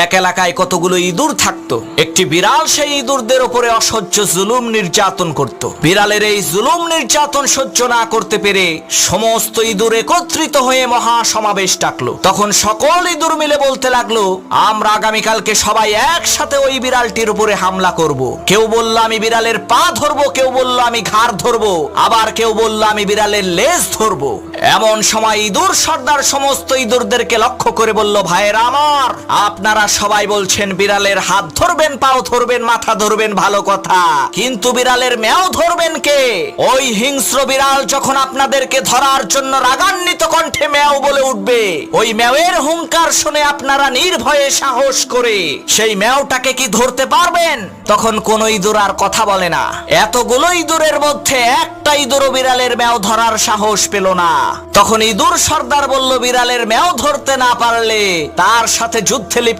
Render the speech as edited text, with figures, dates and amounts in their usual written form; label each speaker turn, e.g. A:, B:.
A: এক এলাকায় কতগুলো ইঁদুর থাকতো। একটি বিড়াল সেই ইঁদুরদের উপরে অসহ্য জুলুম নির্যাতন করত। বিড়ালের এই জুলুম নির্যাতন সহ্য না করতে পেরে সমস্ত ইঁদুর একত্রিত হয়ে মহা সমাবেশ ডাকলো। তখন সকল ইঁদুর মিলে বলতে লাগলো, আমরা আগামীকালকে সবাই একসাথে ওই বিড়ালটির উপরে হামলা করব। কেউ বলল আমি বিড়ালের পা ধরবো, কেউ বলল আমি ঘাড় ধরবো, আবার কেউ বলল আমি বিড়ালের লেজ ধরবো। এমন সময় ইঁদুর সর্দার সমস্ত ইঁদুরদেরকে লক্ষ্য করে বলল, ভাইয়েরা আমার, আপনারা সবাই বলছেন বিড়ালের হাত ধরবেন, পাও ধরবেন, মাথা ধরবেন, ভালো কথা, কিন্তু বিড়ালের ম্যাও ধরবেন কে? ওই হিংস্র বিড়াল যখন আপনাদেরকে ধরার জন্য রাগান্বিত কণ্ঠে ম্যাও বলে উঠবে, ওই ম্যাওয়ের হুঙ্কার শুনে আপনারা নির্ভয়ে সাহস করে সেই ম্যাওটাকে কি ধরতে পারবেন? তখন কোন ইঁদুর আর কথা বলে না। এতগুলো ইঁদুরের মধ্যে একটা ইঁদুরও বিড়ালের ম্যাও ধরার সাহস পেল না। তখন ইঁদুর সর্দার বলল, বিড়ালের ম্যাও ধরতে না পারলে তার সাথে যুদ্ধে লিপ্ত